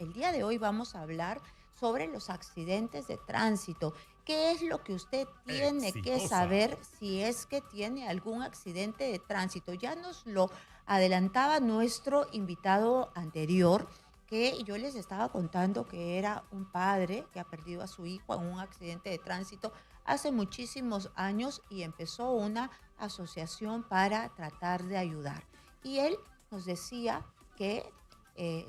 El día de hoy vamos a hablar sobre los accidentes de tránsito. ¿Qué es lo que usted tiene que Exitosa. saber si es que tiene algún accidente de tránsito? Ya nos lo adelantaba nuestro invitado anterior, que yo les estaba contando que era un padre que ha perdido a su hijo en un accidente de tránsito hace muchísimos años y empezó una asociación para tratar de ayudar. Y él nos decía que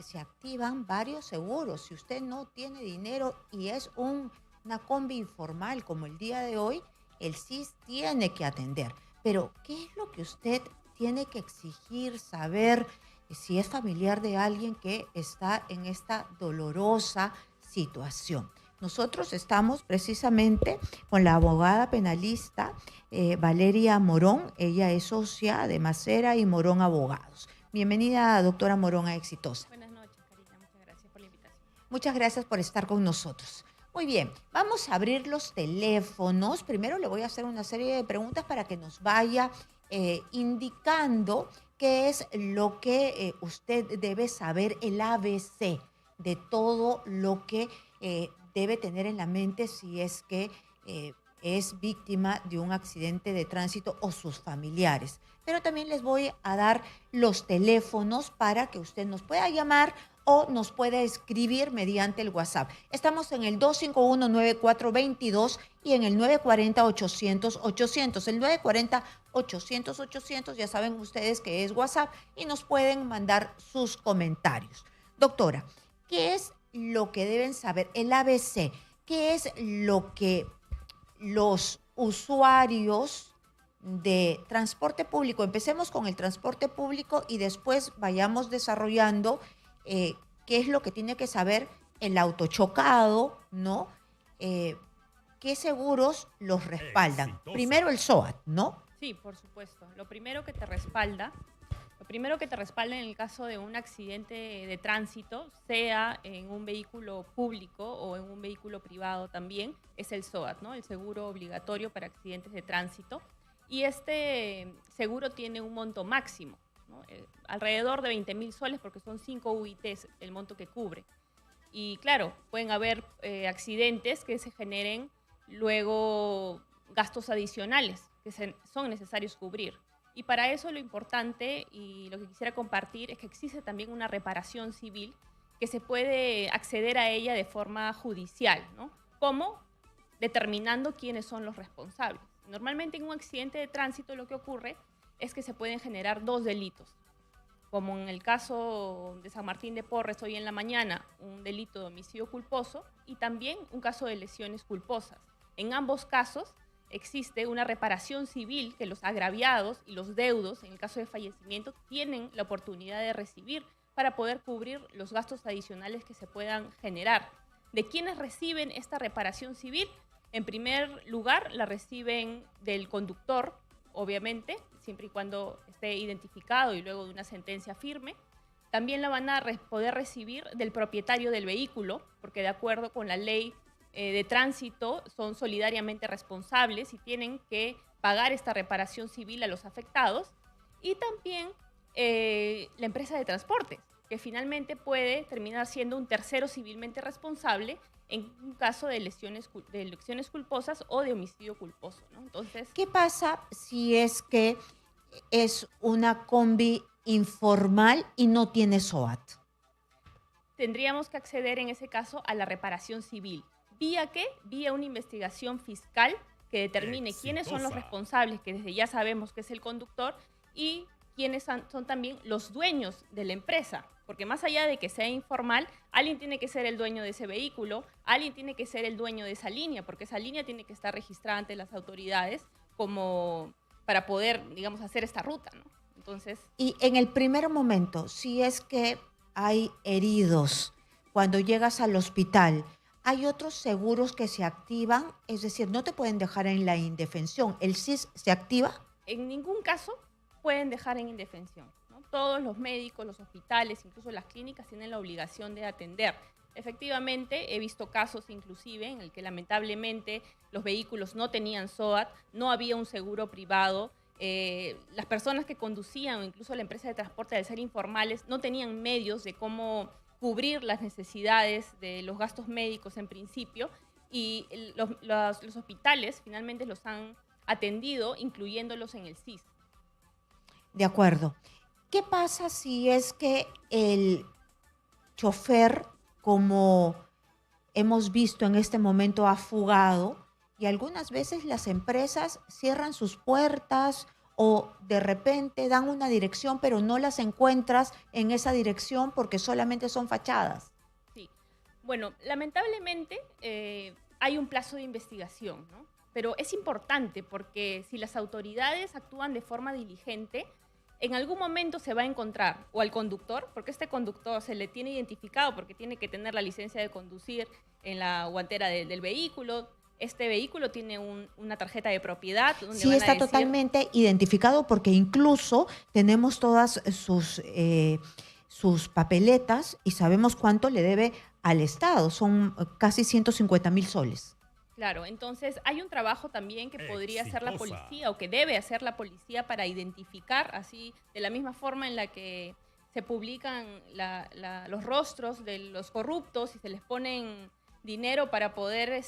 se activan varios seguros. Si usted no tiene dinero y es una combi informal como el día de hoy, el SIS tiene que atender. Pero, ¿qué es lo que usted tiene que exigir, saber si es familiar de alguien que está en esta dolorosa situación? Nosotros estamos precisamente con la abogada penalista Valeria Morón. Ella es socia de Macera y Morón Abogados. Bienvenida, doctora Morón, a Exitosa. Buenas noches, Karina. Muchas gracias por la invitación. Muchas gracias por estar con nosotros. Muy bien, vamos a abrir los teléfonos. Primero le voy a hacer una serie de preguntas para que nos vaya indicando qué es lo que usted debe saber, el ABC de todo lo que debe tener en la mente si es que es víctima de un accidente de tránsito o sus familiares. Pero también les voy a dar los teléfonos para que usted nos pueda llamar o nos puede escribir mediante el WhatsApp. Estamos en el 251-9422 y en el 940-800-800. El 940-800-800, ya saben ustedes que es WhatsApp y nos pueden mandar sus comentarios. Doctora, ¿qué es lo que deben saber? El ABC, ¿qué es lo que los usuarios de transporte público, empecemos con el transporte público y después vayamos desarrollando qué es lo que tiene que saber el autochocado, ¿no? Eh, ¿Qué seguros los respaldan? Exitosa. Primero el SOAT, ¿no? Sí, por supuesto. Lo primero que te respalda en el caso de un accidente de tránsito, sea en un vehículo público o en un vehículo privado también, es el SOAT, ¿no? El seguro obligatorio para accidentes de tránsito. Y este seguro tiene un monto máximo, ¿no? Alrededor de 20.000 soles porque son 5 UITs el monto que cubre. Y claro, pueden haber accidentes que se generen luego gastos adicionales que son necesarios cubrir. Y para eso lo importante y lo que quisiera compartir es que existe también una reparación civil que se puede acceder a ella de forma judicial, ¿no? Como determinando quiénes son los responsables. Normalmente en un accidente de tránsito lo que ocurre es que se pueden generar dos delitos, como en el caso de San Martín de Porres hoy en la mañana, un delito de homicidio culposo y también un caso de lesiones culposas. En ambos casos existe una reparación civil que los agraviados y los deudos, en el caso de fallecimiento, tienen la oportunidad de recibir para poder cubrir los gastos adicionales que se puedan generar. ¿De quiénes reciben esta reparación civil? En primer lugar, la reciben del conductor, obviamente, siempre y cuando esté identificado y luego de una sentencia firme. También la van a poder recibir del propietario del vehículo, porque de acuerdo con la ley de tránsito son solidariamente responsables y tienen que pagar esta reparación civil a los afectados. Y también la empresa de transportes, que finalmente puede terminar siendo un tercero civilmente responsable en un caso de lesiones culposas o de homicidio culposo, ¿no? Entonces, ¿Qué pasa si es que es una combi informal y no tiene SOAT? tendríamos que acceder en ese caso a la reparación civil. ¿Vía qué? Vía una investigación fiscal que determine quiénes son los Exitosa. responsables, que desde ya sabemos que es el conductor, y quiénes son también los dueños de la empresa. Porque más allá de que sea informal, alguien tiene que ser el dueño de ese vehículo, alguien tiene que ser el dueño de esa línea, porque esa línea tiene que estar registrada ante las autoridades como para poder, digamos, hacer esta ruta, ¿no? Entonces, Y en el primer momento, si es que hay heridos cuando llegas al hospital, hay otros seguros que se activan, es decir, no te pueden dejar en la indefensión. ¿El SIS se activa? en ningún caso pueden dejar en indefensión, ¿no? Todos los médicos, los hospitales, incluso las clínicas tienen la obligación de atender. Efectivamente, he visto casos inclusive en el que lamentablemente los vehículos no tenían SOAT, no había un seguro privado, las personas que conducían o incluso la empresa de transporte, al ser informales, no tenían medios de cómo cubrir las necesidades de los gastos médicos en principio, y los hospitales finalmente los han atendido, incluyéndolos en el SIS. De acuerdo. ¿Qué pasa si es que el chofer, como hemos visto en este momento, ha fugado y algunas veces las empresas cierran sus puertas o de repente dan una dirección pero no las encuentras en esa dirección porque solamente son fachadas? Sí. Bueno, lamentablemente hay un plazo de investigación, ¿no? Pero es importante porque si las autoridades actúan de forma diligente, en algún momento se va a encontrar o al conductor, porque este conductor se le tiene identificado porque tiene que tener la licencia de conducir en la guantera del vehículo. Este vehículo tiene una tarjeta de propiedad. Donde Sí, van a está decir, totalmente identificado porque incluso tenemos todas sus papeletas y sabemos cuánto le debe al Estado. Son casi 150.000 soles. claro, entonces hay un trabajo también que podría hacer la policía o que debe hacer la policía para identificar, así de la misma forma en la que se publican los rostros de los corruptos y se les ponen dinero para poder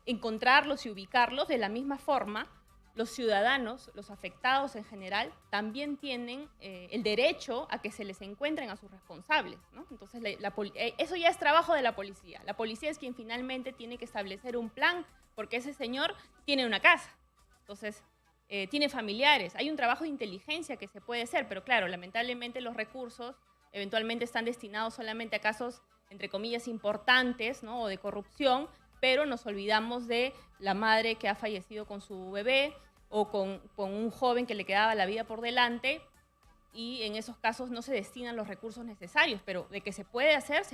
encontrarlos y ubicarlos, de la misma forma los ciudadanos, los afectados en general, también tienen el derecho a que se les encuentren a sus responsables, ¿no? Entonces, eso ya es trabajo de la policía. La policía es quien finalmente tiene que establecer un plan, porque ese señor tiene una casa, entonces tiene familiares. Hay un trabajo de inteligencia que se puede hacer, pero claro, lamentablemente los recursos eventualmente están destinados solamente a casos, entre comillas, importantes, ¿no? O de corrupción, pero nos olvidamos de la madre que ha fallecido con su bebé o con un joven que le quedaba la vida por delante, y en esos casos no se destinan los recursos necesarios, pero de que se puede hacer,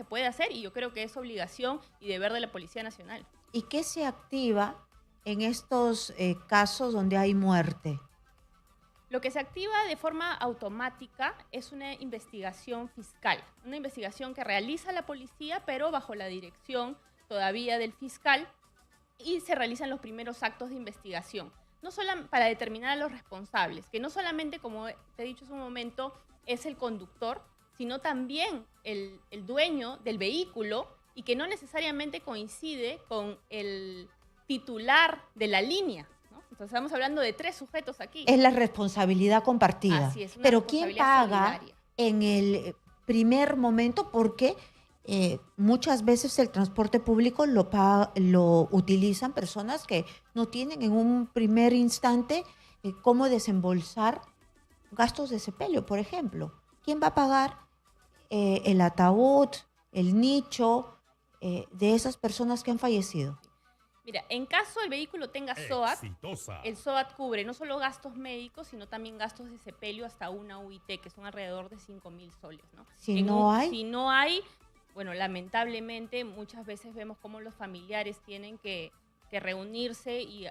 y yo creo que es obligación y deber de la Policía Nacional. ¿Y qué se activa en estos casos donde hay muerte? Lo que se activa de forma automática es una investigación fiscal, una investigación que realiza la policía, pero bajo la dirección todavía del fiscal, y se realizan los primeros actos de investigación, no solo para determinar a los responsables, que no solamente, como te he dicho hace un momento, es el conductor, sino también el dueño del vehículo, y que no necesariamente coincide con el titular de la línea, ¿no? Entonces estamos hablando de 3 sujetos aquí. Es la responsabilidad compartida. Así es, una Pero ¿quién responsabilidad paga solidaria en el primer momento? Porque muchas veces el transporte público lo utilizan personas que no tienen en un primer instante cómo desembolsar gastos de sepelio, por ejemplo. ¿Quién va a pagar el ataúd, el nicho de esas personas que han fallecido? Mira, en caso el vehículo tenga SOAT, el SOAT cubre no solo gastos médicos, sino también gastos de sepelio hasta una UIT, que son alrededor de 5.000 soles, ¿no? Si no hay, bueno, lamentablemente muchas veces vemos cómo los familiares tienen que reunirse y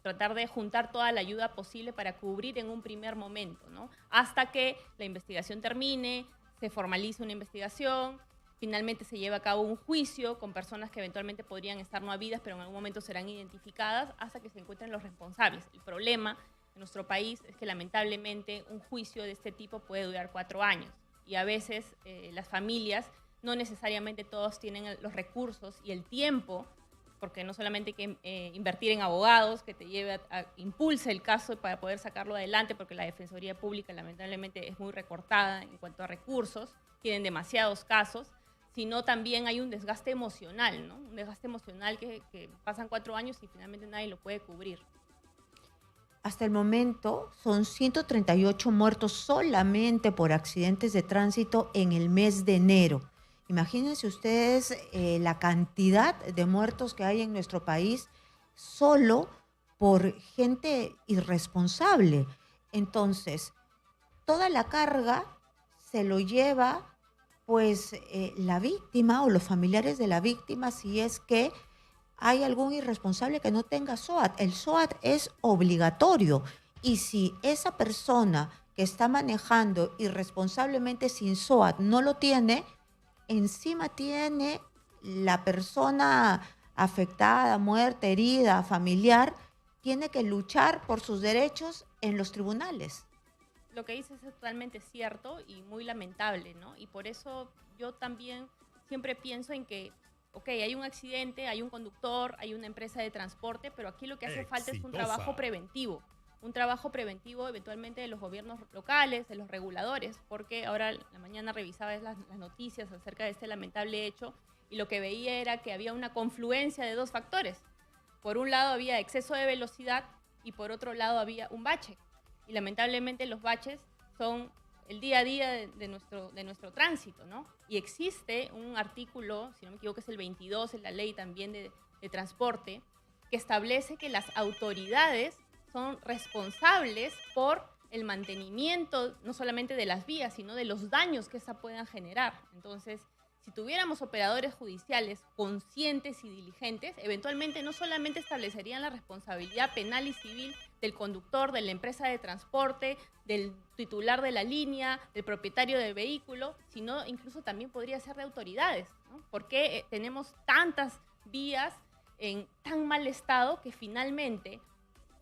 tratar de juntar toda la ayuda posible para cubrir en un primer momento, ¿no? Hasta que la investigación termine, se formalice una investigación, finalmente se lleva a cabo un juicio con personas que eventualmente podrían estar no habidas, pero en algún momento serán identificadas, hasta que se encuentren los responsables. El problema en nuestro país es que lamentablemente un juicio de este tipo puede durar 4 años, y a veces las familias no necesariamente todos tienen los recursos y el tiempo, porque no solamente hay que invertir en abogados, que te lleve impulse el caso para poder sacarlo adelante, porque la Defensoría Pública lamentablemente es muy recortada en cuanto a recursos, tienen demasiados casos, sino también hay un desgaste emocional, ¿no? Un desgaste emocional que pasan 4 años y finalmente nadie lo puede cubrir. Hasta el momento son 138 muertos solamente por accidentes de tránsito en el mes de enero. Imagínense ustedes la cantidad de muertos que hay en nuestro país solo por gente irresponsable. Entonces, toda la carga se lo lleva pues la víctima o los familiares de la víctima, si es que hay algún irresponsable que no tenga SOAT. El SOAT es obligatorio, y si esa persona que está manejando irresponsablemente sin SOAT no lo tiene, encima tiene la persona afectada, muerta, herida, familiar, tiene que luchar por sus derechos en los tribunales. lo que dices es totalmente cierto y muy lamentable, ¿no? Y por eso yo también siempre pienso en que, ok, hay un accidente, hay un conductor, hay una empresa de transporte, pero aquí lo que hace falta es un trabajo preventivo. Un trabajo preventivo eventualmente de los gobiernos locales, de los reguladores, porque ahora la mañana revisaba las noticias acerca de este lamentable hecho y lo que veía era que había una confluencia de dos factores. Por un lado había exceso de velocidad y por otro lado había un bache. Y lamentablemente los baches son el día a día de nuestro tránsito, ¿no? Y existe un artículo, si no me equivoco es el 22 en la ley también de transporte, que establece que las autoridades son responsables por el mantenimiento no solamente de las vías, sino de los daños que éstas puedan generar. Entonces, si tuviéramos operadores judiciales conscientes y diligentes, eventualmente no solamente establecerían la responsabilidad penal y civil del conductor, de la empresa de transporte, del titular de la línea, del propietario del vehículo, sino incluso también podría ser de autoridades, ¿no? Porque tenemos tantas vías en tan mal estado que finalmente,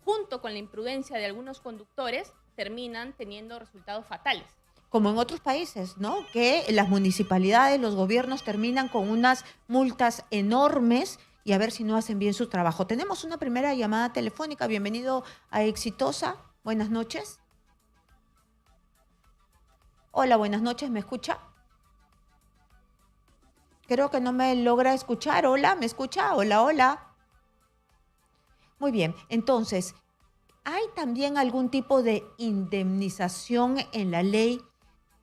junto con la imprudencia de algunos conductores, terminan teniendo resultados fatales. Como en otros países, ¿no? Que las municipalidades, los gobiernos terminan con unas multas enormes y a ver si no hacen bien su trabajo. Tenemos una primera llamada telefónica. Bienvenido a Exitosa. Buenas noches. Hola, buenas noches. ¿Me escucha? Creo que no me logra escuchar. Hola, ¿me escucha? Hola, hola. Muy bien. Entonces, ¿hay también algún tipo de indemnización en la ley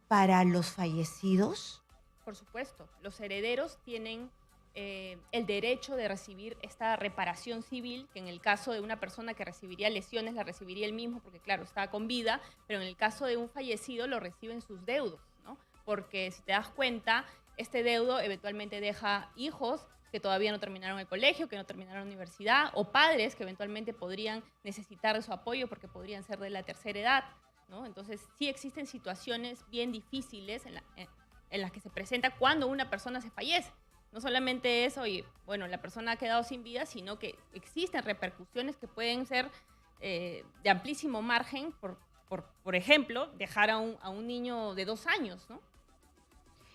para los fallecidos? Por supuesto, los herederos tienen el derecho de recibir esta reparación civil, que en el caso de una persona que recibiría lesiones la recibiría él mismo, porque claro, está con vida, pero en el caso de un fallecido lo reciben sus deudos, ¿no? Porque si te das cuenta, este deudo eventualmente deja hijos que todavía no terminaron el colegio, que no terminaron la universidad, o padres que eventualmente podrían necesitar de su apoyo porque podrían ser de la tercera edad, ¿no? Entonces, sí existen situaciones bien difíciles en las que se presenta cuando una persona se fallece. No solamente eso, y bueno, la persona ha quedado sin vida, sino que existen repercusiones que pueden ser de amplísimo margen, por ejemplo, dejar a un niño de 2 años, ¿no?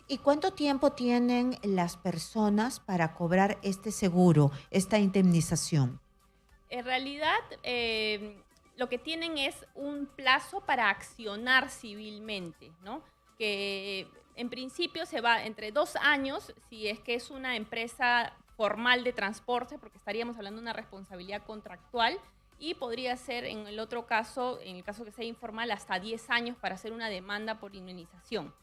¿Y cuánto tiempo tienen las personas para cobrar este seguro, esta indemnización? En realidad, lo que tienen es un plazo para accionar civilmente, ¿no? Que en principio se va entre 2 años, si es que es una empresa formal de transporte, porque estaríamos hablando de una responsabilidad contractual, y podría ser en el otro caso, en el caso que sea informal, hasta 10 años para hacer una demanda por indemnización.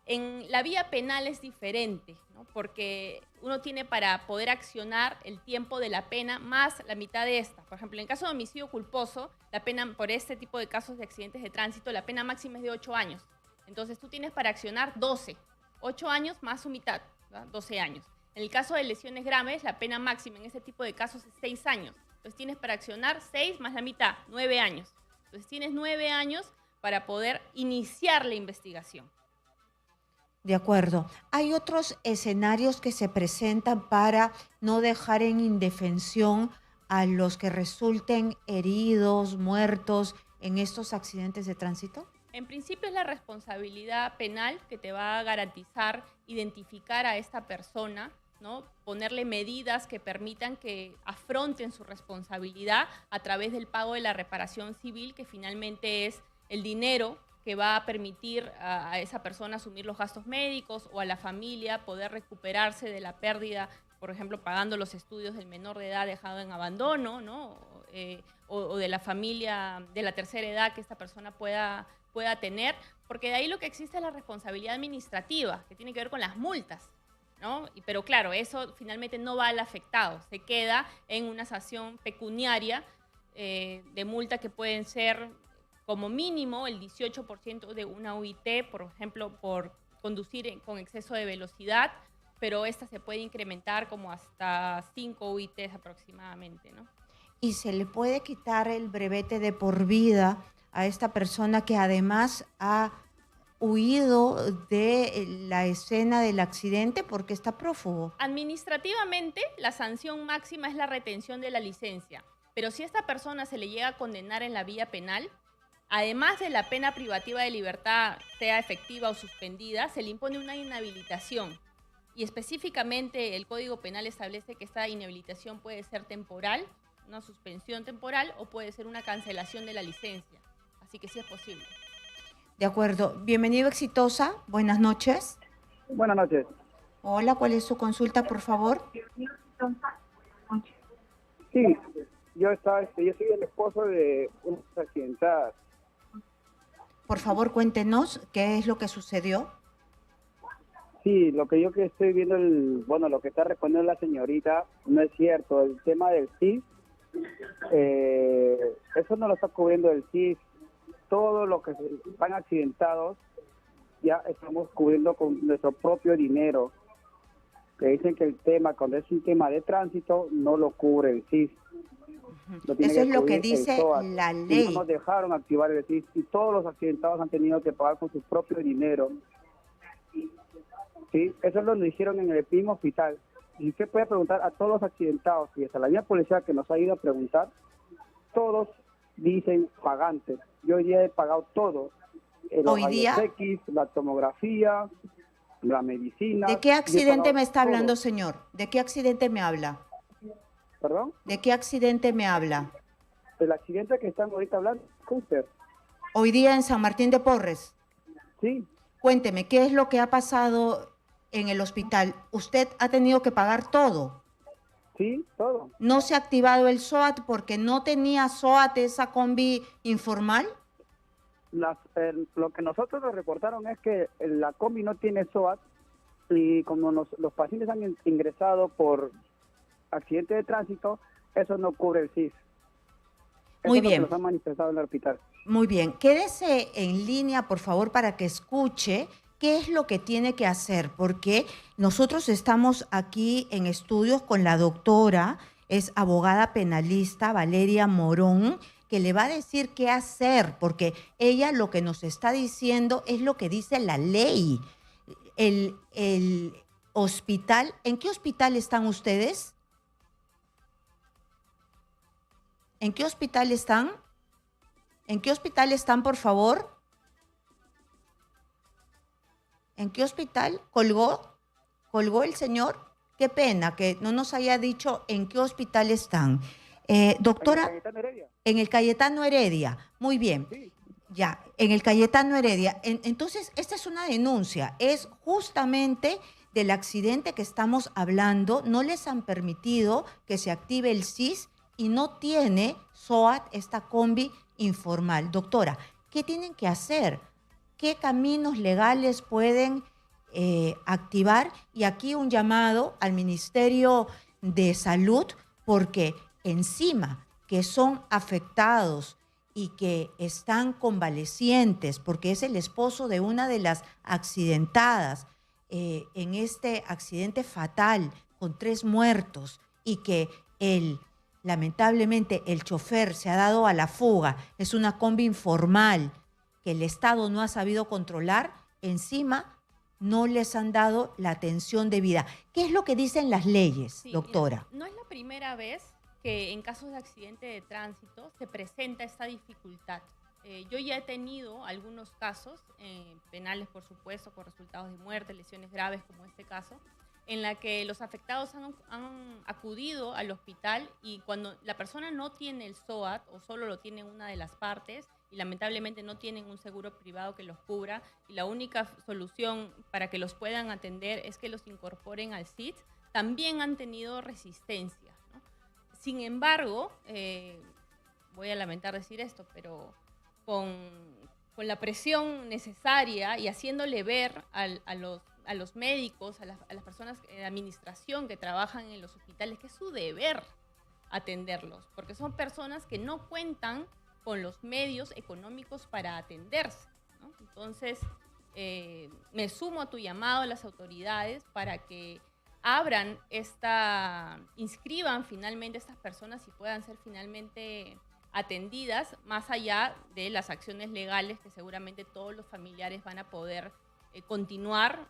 En la vía penal es diferente, ¿no? Porque uno tiene para poder accionar el tiempo de la pena más la mitad de esta. Por ejemplo, en caso de homicidio culposo, la pena por este tipo de casos de accidentes de tránsito, la pena máxima es de 8 años. Entonces tú tienes para accionar 12, 8 años más su mitad, ¿verdad? 12 años. En el caso de lesiones graves, la pena máxima en ese tipo de casos es 6 años. Entonces tienes para accionar 6 más la mitad, 9 años. Entonces tienes 9 años para poder iniciar la investigación. De acuerdo. ¿Hay otros escenarios que se presentan para no dejar en indefensión a los que resulten heridos, muertos en estos accidentes de tránsito? En principio es la responsabilidad penal que te va a garantizar identificar a esta persona, ¿no? Ponerle medidas que permitan que afronten su responsabilidad a través del pago de la reparación civil, que finalmente es el dinero que va a permitir a esa persona asumir los gastos médicos o a la familia poder recuperarse de la pérdida, por ejemplo, pagando los estudios del menor de edad dejado en abandono, ¿no? O de la familia de la tercera edad que esta persona pueda tener, porque de ahí lo que existe es la responsabilidad administrativa, que tiene que ver con las multas, ¿no? Pero claro, eso finalmente no va al afectado, se queda en una sanción pecuniaria de multa que pueden ser como mínimo el 18% de una UIT, por ejemplo, por conducir con exceso de velocidad, pero esta se puede incrementar como hasta 5 UITs aproximadamente, ¿no? ¿Y se le puede quitar el brevete de por vida a esta persona que además ha huido de la escena del accidente porque está prófugo? Administrativamente, la sanción máxima es la retención de la licencia, pero si a esta persona se le llega a condenar en la vía penal, además de la pena privativa de libertad sea efectiva o suspendida, se le impone una inhabilitación. Y específicamente el Código Penal establece que esta inhabilitación puede ser temporal, una suspensión temporal, o puede ser una cancelación de la licencia. Así que sí es posible. De acuerdo. Bienvenido, Exitosa. Buenas noches. Buenas noches. Hola, ¿cuál es su consulta, por favor? Sí, yo soy el esposo de unas accidentadas. Por favor, cuéntenos qué es lo que sucedió. Sí, lo que yo que estoy viendo, lo que está respondiendo la señorita, no es cierto. El tema del CIS, eso no lo está cubriendo el CIS. Todo lo que están accidentados ya estamos cubriendo con nuestro propio dinero. Que dicen que el tema, cuando es un tema de tránsito, no lo cubre el CIS. Eso es lo que dice la ley. Y no nos dejaron activar el CIS y todos los accidentados han tenido que pagar con su propio dinero. Sí, eso lo dijeron en el mismo hospital. Y usted puede preguntar a todos los accidentados y hasta la misma policía que nos ha ido a preguntar, todos dicen pagantes. Yo hoy día he pagado todo. Los rayos X, la tomografía, la medicina. ¿De qué accidente me está hablando, señor? ¿De qué accidente me habla? ¿Perdón? ¿De qué accidente me habla? El accidente que están ahorita hablando con usted. Hoy día en San Martín de Porres. Sí. Cuénteme, ¿qué es lo que ha pasado en el hospital? ¿Usted ha tenido que pagar todo? Sí, todo. ¿No se ha activado el SOAT porque no tenía SOAT esa combi informal? Lo que nosotros nos reportaron es que la combi no tiene SOAT y como los pacientes han ingresado por accidente de tránsito, eso no cubre el CIS. Muy eso bien. Es lo que nos han manifestado en el hospital. Muy bien. Quédese en línea, por favor, para que escuche qué es lo que tiene que hacer, porque nosotros estamos aquí en estudios con la doctora, es abogada penalista Valeria Morón, que le va a decir qué hacer, porque ella lo que nos está diciendo es lo que dice la ley. El hospital, ¿en qué hospital están ustedes? ¿En qué hospital están? ¿En qué hospital están, por favor? ¿En qué hospital? ¿Colgó el señor? Qué pena que no nos haya dicho en qué hospital están. Doctora, ¿En el Cayetano Heredia? En el Cayetano Heredia. Muy bien. Sí. Ya, en el Cayetano Heredia. Entonces, esta es una denuncia. Es justamente del accidente que estamos hablando. No les han permitido que se active el CIS y no tiene SOAT esta combi informal. Doctora, ¿qué tienen que hacer? ¿Qué caminos legales pueden activar? Y aquí un llamado al Ministerio de Salud, porque encima que son afectados y que están convalecientes, porque es el esposo de una de las accidentadas en este accidente fatal con 3 muertos y que lamentablemente el chofer se ha dado a la fuga, es una combi informal que el Estado no ha sabido controlar, encima no les han dado la atención debida. ¿Qué es lo que dicen las leyes, Sí, doctora? no es la primera vez que en casos de accidente de tránsito se presenta esta dificultad. Yo ya he tenido algunos casos, penales por supuesto, con resultados de muerte, lesiones graves como este caso, en la que los afectados han acudido al hospital y cuando la persona no tiene el SOAT o solo lo tiene una de las partes y lamentablemente no tienen un seguro privado que los cubra y la única solución para que los puedan atender es que los incorporen al CIT, también han tenido resistencia, ¿no? Sin embargo, voy a lamentar decir esto, pero con la presión necesaria y haciéndole ver a los médicos, a las personas de administración que trabajan en los hospitales, que es su deber atenderlos, porque son personas que no cuentan con los medios económicos para atenderse, ¿no? Entonces, me sumo a tu llamado a las autoridades para que inscriban finalmente a estas personas y puedan ser finalmente atendidas, más allá de las acciones legales que seguramente todos los familiares van a poder continuar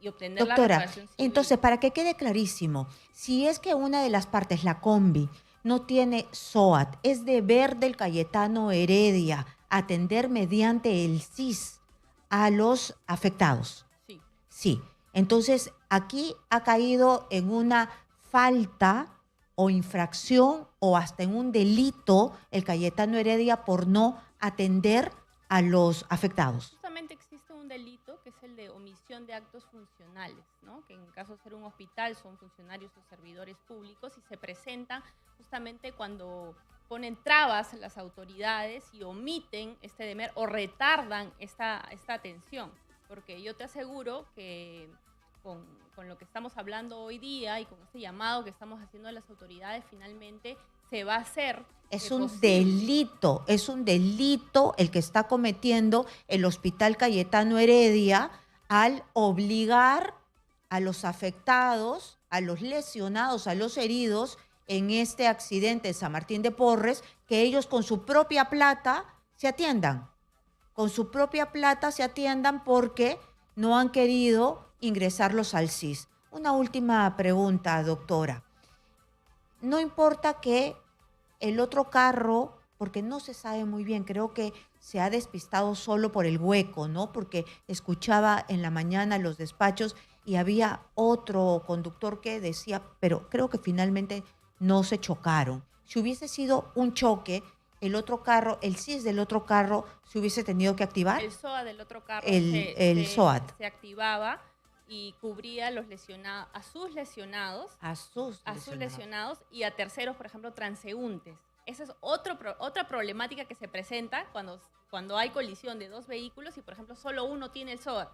y obtener la reparación civil. Entonces, para que quede clarísimo, si es que una de las partes, la combi, no tiene SOAT, es deber del Cayetano Heredia atender mediante el CIS a los afectados. Sí. Sí. Entonces, aquí ha caído en una falta o infracción o hasta en un delito el Cayetano Heredia por no atender a los afectados. Justamente existe un delito que es el de omisión de actos funcionales, ¿no? Que en el caso de ser un hospital son funcionarios o servidores públicos y se presentan justamente cuando ponen trabas las autoridades y omiten este deber o retardan esta atención. Porque yo te aseguro que con lo que estamos hablando hoy día y con este llamado que estamos haciendo a las autoridades, finalmente se va a hacer. Es un delito el que está cometiendo el Hospital Cayetano Heredia al obligar a los afectados, a los lesionados, a los heridos en este accidente de San Martín de Porres, que ellos con su propia plata se atiendan. Con su propia plata se atiendan porque no han querido ingresarlos al CIS. Una última pregunta, doctora. No importa que el otro carro, porque no se sabe muy bien, creo que se ha despistado solo por el hueco, ¿no? Porque escuchaba en la mañana los despachos y había otro conductor que decía, pero creo que finalmente no se chocaron. Si hubiese sido un choque, el otro carro, el CIS del otro carro, ¿se hubiese tenido que activar? El SOAT del otro carro SOAT se activaba y cubría a sus lesionados y a terceros, por ejemplo, transeúntes. Esa es otra problemática que se presenta cuando hay colisión de dos vehículos y, por ejemplo, solo uno tiene el SOAT.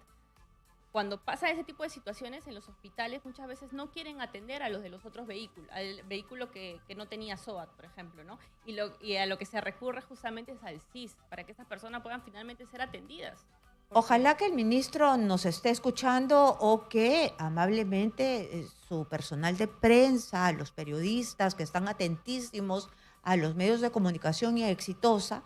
Cuando pasa ese tipo de situaciones en los hospitales, muchas veces no quieren atender a los de los otros vehículos, al vehículo que no tenía SOAT, por ejemplo, ¿no? Y a lo que se recurre justamente es al CIS, para que estas personas puedan finalmente ser atendidas. Ojalá que el ministro nos esté escuchando o que amablemente su personal de prensa, los periodistas que están atentísimos a los medios de comunicación y a Exitosa,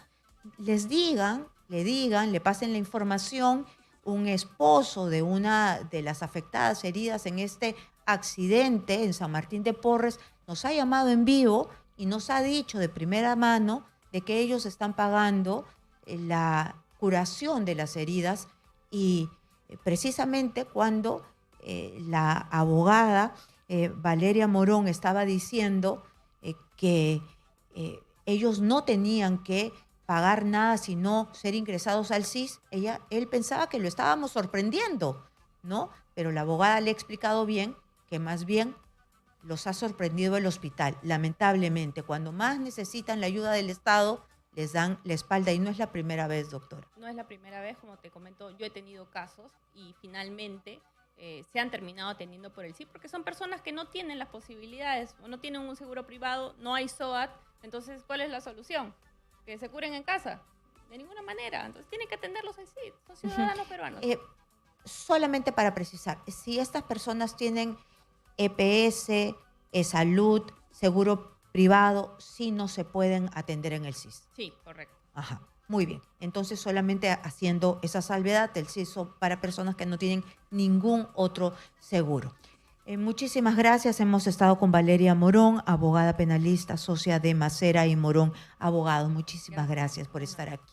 le pasen la información. Un esposo de una de las afectadas heridas en este accidente en San Martín de Porres nos ha llamado en vivo y nos ha dicho de primera mano de que ellos están pagando la curación de las heridas y precisamente cuando la abogada Valeria Morón estaba diciendo que ellos no tenían que pagar nada sino ser ingresados al CIS, él pensaba que lo estábamos sorprendiendo, ¿no? Pero la abogada le ha explicado bien que más bien los ha sorprendido el hospital. Lamentablemente, cuando más necesitan la ayuda del Estado, les dan la espalda y no es la primera vez, doctora. No es la primera vez, como te comento, yo he tenido casos y finalmente se han terminado atendiendo por el CIS porque son personas que no tienen las posibilidades o no tienen un seguro privado, no hay SOAT, entonces ¿cuál es la solución? Que se curen en casa. De ninguna manera. Entonces tienen que atenderlos al CIS. Son ciudadanos peruanos. Solamente para precisar, si estas personas tienen EPS, salud, seguro privado, sí no se pueden atender en el CIS. Sí, correcto. Ajá, muy bien. Entonces solamente haciendo esa salvedad, el CIS son para personas que no tienen ningún otro seguro. Muchísimas gracias. Hemos estado con Valeria Morón, abogada penalista, socia de Macera y Morón Abogados. Muchísimas gracias por estar aquí.